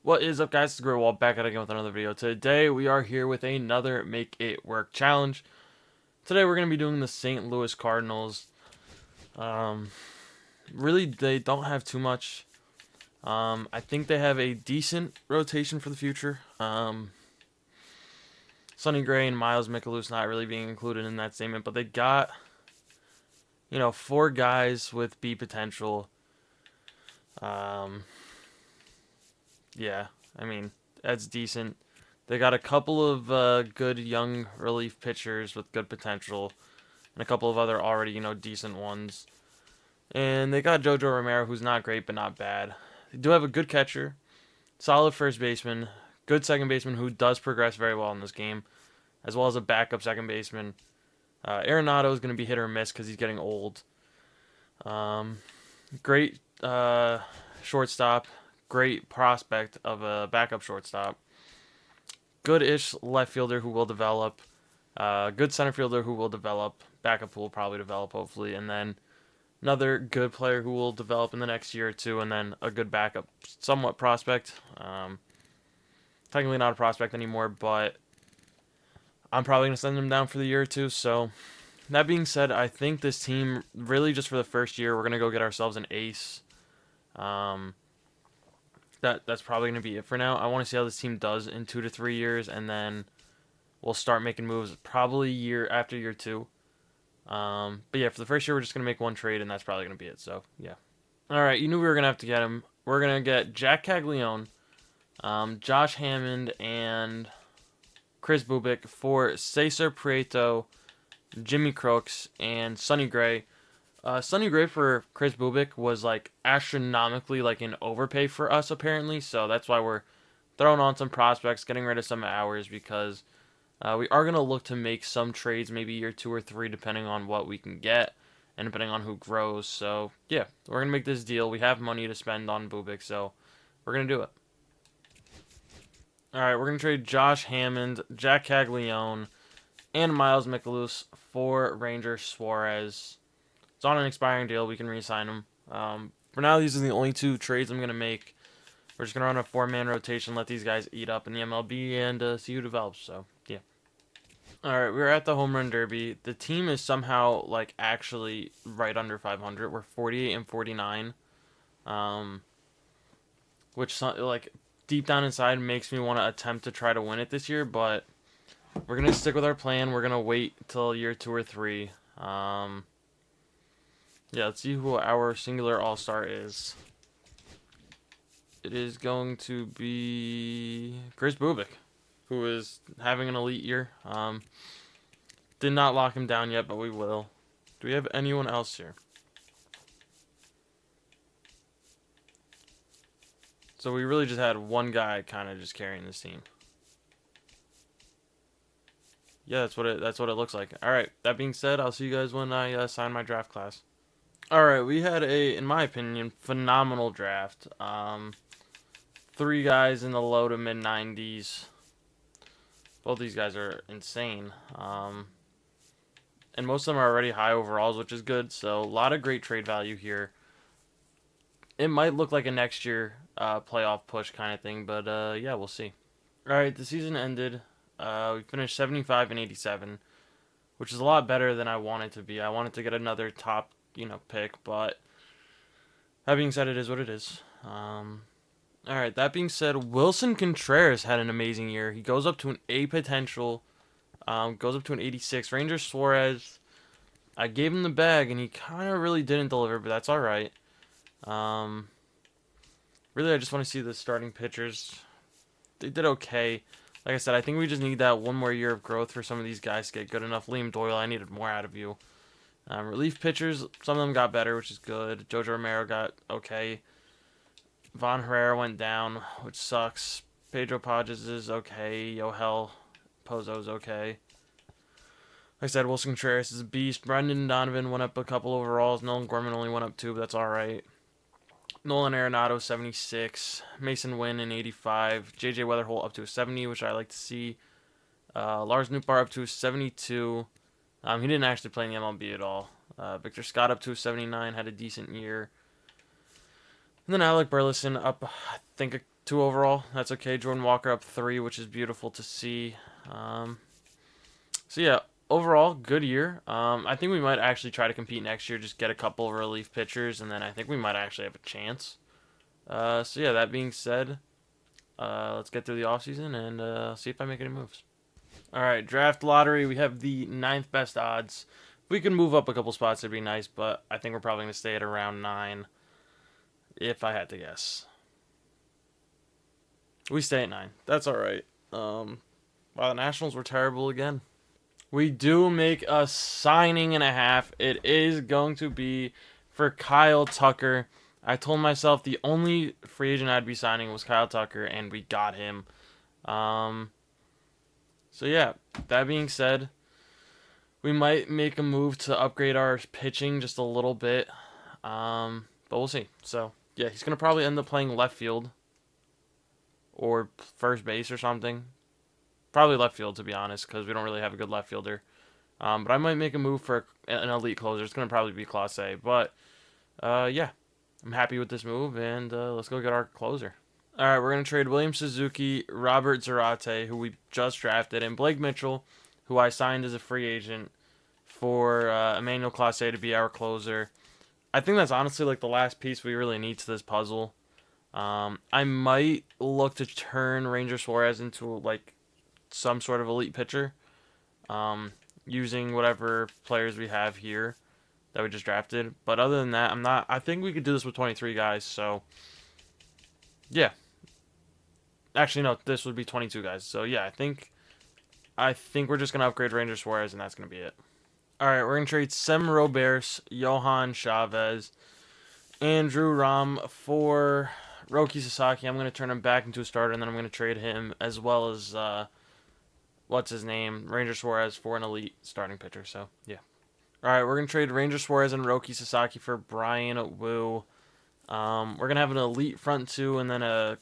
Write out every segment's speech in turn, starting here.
What is up, guys? It's TheGreatWall back at it again with another video. Today we are here with another Make It Work challenge. Today we're going to be doing the St. Louis Cardinals. Really, they don't have too much. I think they have a decent rotation for the future. Sonny Gray and Miles Mikolas not really being included in that statement, but they got, four guys with B potential. Yeah, I mean, that's decent. They got a couple of good young relief pitchers with good potential, and a couple of other already, decent ones. And they got JoJo Romero, who's not great but not bad. They do have a good catcher, solid first baseman, good second baseman who does progress very well in this game, as well as a backup second baseman. Arenado is going to be hit or miss because he's getting old. Great shortstop, great prospect of a backup shortstop. Good-ish left fielder who will develop. Good center fielder who will develop. Backup who will probably develop, hopefully. And then another good player who will develop in the next year or two. And then a good backup, somewhat prospect. Technically not a prospect anymore, but I'm probably going to send him down for the year or two. So that being said, I think this team, really just for the first year, we're going to go get ourselves an ace. That's probably going to be it for now. I want to see how this team does in 2 to 3 years, and then we'll start making moves probably year after year two. But yeah, for the first year, we're just going to make one trade, and that's probably going to be it. So, yeah. All right, you knew we were going to have to get him. We're going to get Jack Caglione, Josh Hammond, and Chris Bubik for Cesar Prieto, Jimmy Crooks, and Sonny Gray. Sonny Gray for Chris Bubik was like astronomically like an overpay for us apparently, so that's why we're throwing on some prospects, getting rid of some hours because we are gonna look to make some trades, maybe year 2 or 3, depending on what we can get and depending on who grows. So yeah, we're gonna make this deal. We have money to spend on Bubik, so we're gonna do it. All right, we're gonna trade Josh Hammond, Jack Caglione, and Miles Mikolas for Ranger Suarez. It's on an expiring deal. We can re-sign him. For now, these are the only two trades I'm going to make. We're just going to run a 4-man rotation, let these guys eat up in the MLB, and see who develops. So, yeah. Alright, we're at the Home Run Derby. The team is somehow, like, actually right under 500. We're 48 and 49. Which, like, deep down inside makes me want to attempt to try to win it this year, but we're going to stick with our plan. We're going to wait till year 2 or 3. Yeah, let's see who our singular all-star is. It is going to be Chris Bubik, who is having an elite year. Did not lock him down yet, but we will. Do we have anyone else here? So we really just had one guy kind of just carrying this team. Yeah, that's what it looks like. All right, that being said, I'll see you guys when I sign my draft class. Alright, we had in my opinion, phenomenal draft. 3 guys in the low to mid 90s. Both these guys are insane. And most of them are already high overalls, which is good. So, a lot of great trade value here. It might look like a next year playoff push kind of thing, but yeah, we'll see. Alright, the season ended. We finished 75 and 87, which is a lot better than I wanted to be. I wanted to get another top pick, but that being said, it is what it is. Alright, that being said, Wilson Contreras had an amazing year. He goes up to an A potential, goes up to an 86. Ranger Suarez, I gave him the bag, and he kind of really didn't deliver, but that's alright. Really, I just want to see the starting pitchers. They did okay. Like I said, I think we just need that one more year of growth for some of these guys to get good enough. Liam Doyle, I needed more out of you. Relief pitchers, some of them got better, which is good. JoJo Romero got okay. Von Herrera went down, which sucks. Pedro Pages is okay. Yohel Pozo's okay. Like I said, Wilson Contreras is a beast. Brendan Donovan went up a couple overalls. Nolan Gorman only went up 2, but that's alright. Nolan Arenado, 76. Mason Wynn in 85. JJ Weatherholt up to a 70, which I like to see. Lars Nootbaar up to a 72. He didn't actually play in the MLB at all. Victor Scott up to a 79, had a decent year. And then Alec Burleson up, I think, 2 overall. That's okay. Jordan Walker up 3, which is beautiful to see. Um, so yeah, overall, good year. I think we might actually try to compete next year. Just get a couple of relief pitchers, and then I think we might actually have a chance. So yeah, that being said, let's get through the offseason and see if I make any moves. All right, draft lottery. We have the ninth best odds. If we can move up a couple spots, it'd be nice, but I think we're probably going to stay at around 9, if I had to guess. We stay at 9. That's all right. Wow, the Nationals were terrible again. We do make a signing and a half. It is going to be for Kyle Tucker. I told myself the only free agent I'd be signing was Kyle Tucker, and we got him. So yeah, that being said, we might make a move to upgrade our pitching just a little bit. But we'll see. So yeah, he's gonna probably end up playing left field or first base or something. Probably left field, to be honest, because we don't really have a good left fielder. But I might make a move for an elite closer. It's going to probably be Class A. But, yeah, I'm happy with this move, and let's go get our closer. All right, we're going to trade William Suzuki, Robert Zarate, who we just drafted, and Blake Mitchell, who I signed as a free agent, for Emmanuel Clase to be our closer. I think that's honestly like the last piece we really need to this puzzle. I might look to turn Ranger Suarez into like some sort of elite pitcher, using whatever players we have here that we just drafted. But other than that, I'm not. I think we could do this with 23 guys. So yeah, actually no, this would be 22 guys. So yeah, I think we're just gonna upgrade Ranger Suarez, and that's gonna be it. All right, we're gonna trade Sem Roberts, Johan Chavez, Andrew Ram for Roki Sasaki. I'm gonna turn him back into a starter, and then I'm gonna trade him as well as what's his name, Ranger Suarez, for an elite starting pitcher. So yeah. All right, we're gonna trade Ranger Suarez and Roki Sasaki for Brian Wu. We're gonna have an elite front 2 and then a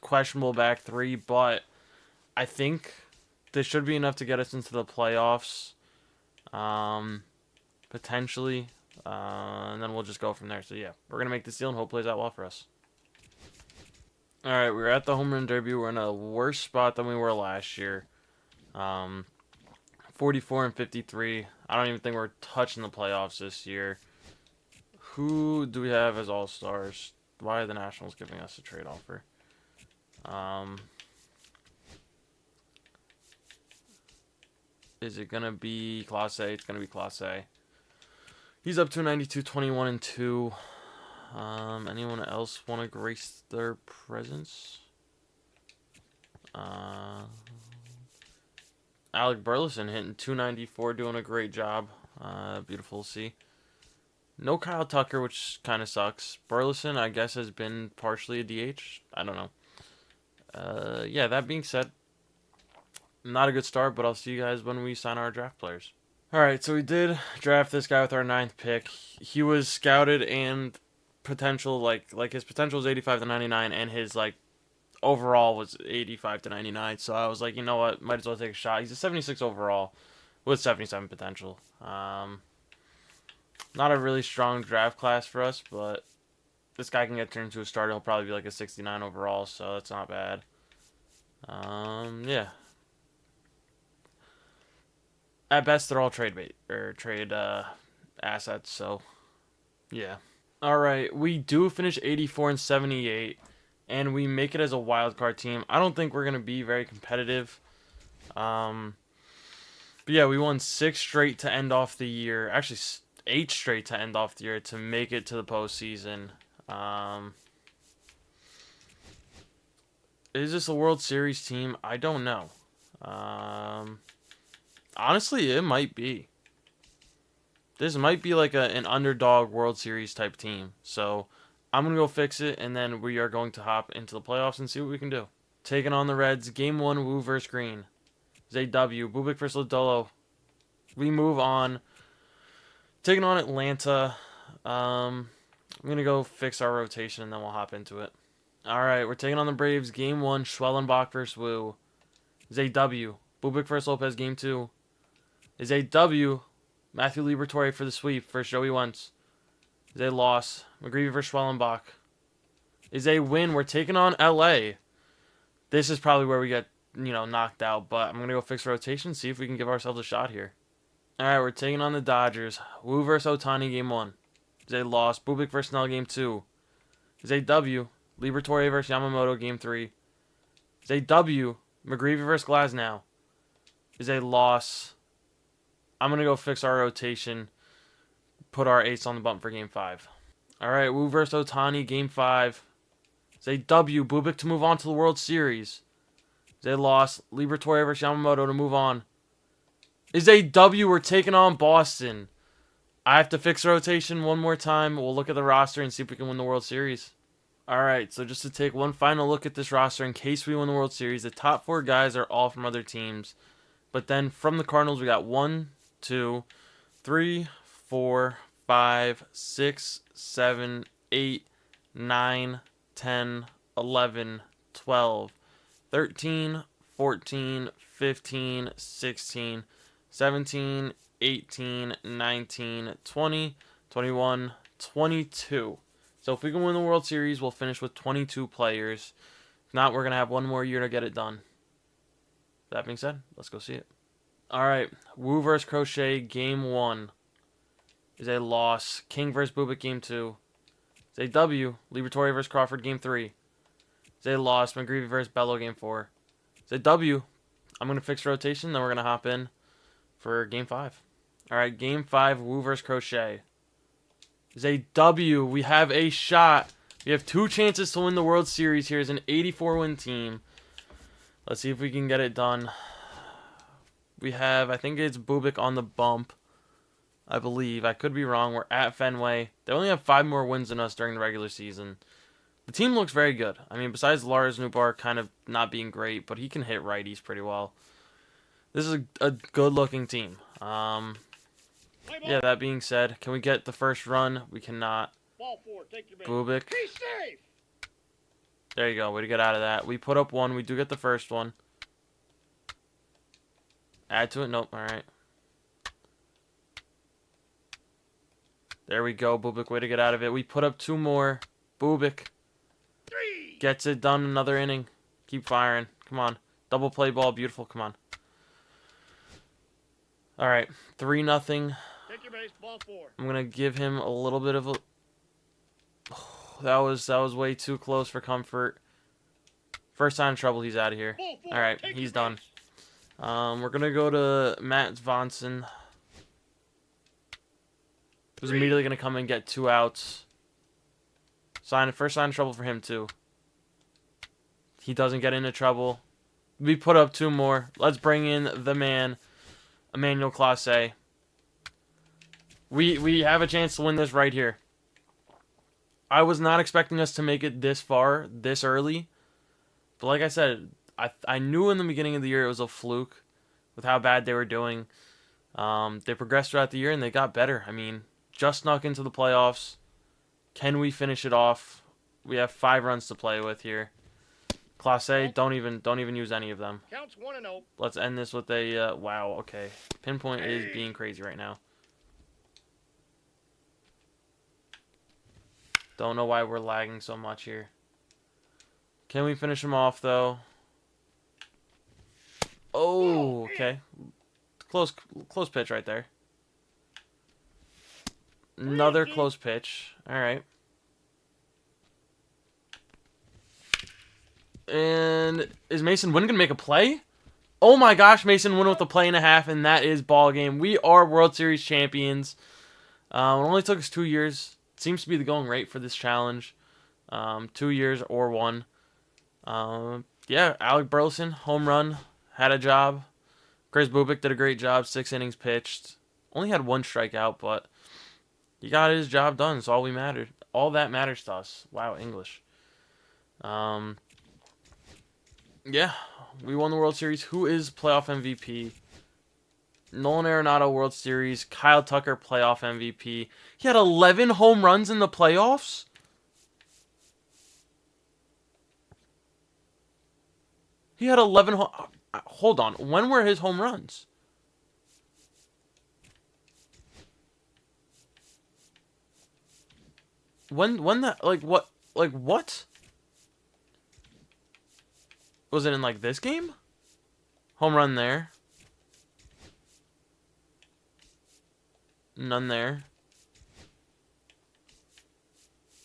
questionable back 3, but I think this should be enough to get us into the playoffs, potentially, and then we'll just go from there. So yeah, we're gonna make this deal and hope it plays out well for us. All right, we're at the home run derby. We're in a worse spot than we were last year. 44 and 53. I don't even think we're touching the playoffs this year. Who do we have as all-stars? Why are the Nationals giving us a trade offer? Is it going to be Class A? It's going to be Class A. He's up to 92, 21, and 2. Anyone else want to grace their presence? Alec Burleson hitting 294, doing a great job. Beautiful to see. No Kyle Tucker, which kind of sucks. Burleson, I guess, has been partially a DH. I don't know. Yeah, that being said, not a good start, but I'll see you guys when we sign our draft players. All right, so we did draft this guy with our 9th pick. He was scouted and potential, like his potential was 85 to 99, and his like overall was 85 to 99. So I was like, you know what, might as well take a shot. He's a 76 overall with 77 potential. Not a really strong draft class for us, but this guy can get turned into a starter. He'll probably be like a 69 overall, so that's not bad. Yeah. At best, they're all trade bait or trade assets. So, yeah. All right, we do finish 84 and 78, and we make it as a wild card team. I don't think we're gonna be very competitive. But yeah, we won 6 straight to end off the year. Actually, 8 straight to end off the year to make it to the postseason. Is this a World Series team? I don't know. Honestly, it might be. This might be like an underdog World Series type team. So I'm going to go fix it, and then we are going to hop into the playoffs and see what we can do. Taking on the Reds, Game 1, Wu versus Green. ZW, Bubik versus Lodolo. We move on. Taking on Atlanta. I'm going to go fix our rotation, and then we'll hop into it. All right, we're taking on the Braves. Game 1, Schwellenbach versus Wu. ZW, Bubik versus Lopez. Game 2. Is a W. Matthew Liberatore for the sweep. First Joey Wentz. Is a loss. McGreevy versus Schwellenbach. Is a win. We're taking on LA. This is probably where we get, knocked out. But I'm going to go fix rotation, see if we can give ourselves a shot here. All right, we're taking on the Dodgers. Wu versus Otani, game 1. Is a loss. Bubik versus Snell, game 2. Is a W. Liberatore versus Yamamoto, game 3. Is a W. McGreevy versus Glasnow. Is a loss. I'm going to go fix our rotation. Put our ace on the bump for game 5. All right, Wu versus Otani, game 5. Is a W. Bubik to move on to the World Series. Is a loss. Liberatore versus Yamamoto to move on. Is a W. We're taking on Boston. I have to fix rotation one more time. We'll look at the roster and see if we can win the World Series. Alright, so just to take one final look at this roster in case we win the World Series, the top 4 guys are all from other teams. But then from the Cardinals, we got 1, 2, 3, 4, 5, 6, 7, 8, 9, 10, 11, 12, 13, 14, 15, 16, 17, 18, 19, 20, 21, 22. So if we can win the World Series, we'll finish with 22 players. If not, we're going to have one more year to get it done. That being said, let's go see it. All right, Wu versus Crochet, game 1 is a loss. King versus Bubik, game 2 is a W. Liberatore versus Crawford, game 3 is a loss. McGreevy versus Bello, game 4 is a W. I'm going to fix rotation, then we're going to hop in for game 5. All right, game 5, Wu versus Crochet is a W. We have a shot. We have 2 chances to win the World Series. Here's an 84-win team. Let's see if we can get it done. We have, I think it's Bubik on the bump. I believe. I could be wrong. We're at Fenway. They only have 5 more wins than us during the regular season. The team looks very good. I mean, besides Lars Nootbaar kind of not being great, but he can hit righties pretty well. This is a good-looking team. Yeah, that being said, can we get the first run? We cannot. Ball 4, take your base. Bubik. Be safe. There you go. Way to get out of that. We put up 1. We do get the first one. Add to it. Nope. All right. There we go. Bubik, way to get out of it. We put up 2 more. Bubik 3. gets it done. Another inning. Keep firing. Come on. Double play ball. Beautiful. Come on. All right. 3-0. Take your base. Ball 4. I'm gonna give him a little bit of a. That was way too close for comfort. First sign of trouble, he's out of here. Ball 4. All right, Take he's your done. base. We're gonna go to Matt Svensson. Who's immediately gonna come and get 2 outs. First sign of trouble for him too. He doesn't get into trouble. We put up 2 more. Let's bring in the man, Emmanuel Clase. We have a chance to win this right here. I was not expecting us to make it this far, this early. But like I said, I knew in the beginning of the year it was a fluke with how bad they were doing. They progressed throughout the year and they got better. I mean, just snuck into the playoffs. Can we finish it off? We have 5 runs to play with here. Clase, don't even use any of them. Counts 1-0. Let's end this with a wow. Okay, Pinpoint is being crazy right now. Don't know why we're lagging so much here. Can we finish him off though? Oh, okay. Close pitch right there. Another close pitch. All right. And is Mason Wynn going to make a play? Oh my gosh, Mason Wynn with a play and a half, and that is ball game. We are World Series champions. It only took us 2 years. Seems to be the going rate for this challenge. 2 years or 1. Yeah, Alec Burleson, home run, had a job. Chris Bubik did a great job, 6 innings pitched. Only had 1 strikeout, but he got his job done. It's all we mattered. All that matters to us. Wow, English. Yeah, we won the World Series. Who is playoff MVP? Nolan Arenado, World Series. Kyle Tucker, playoff MVP. He had 11 home runs in the playoffs? He had 11 hold on. When were his home runs? When that, like, what? Was it in like this game? Home run there. None there.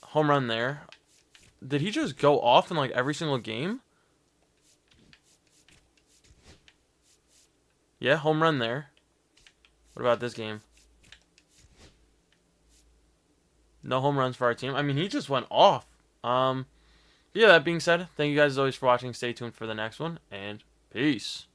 Home run there. Did he just go off in like every single game? Yeah, home run there. What about this game? No home runs for our team. I mean, he just went off. Yeah, that being said, thank you guys as always for watching. Stay tuned for the next one, and peace.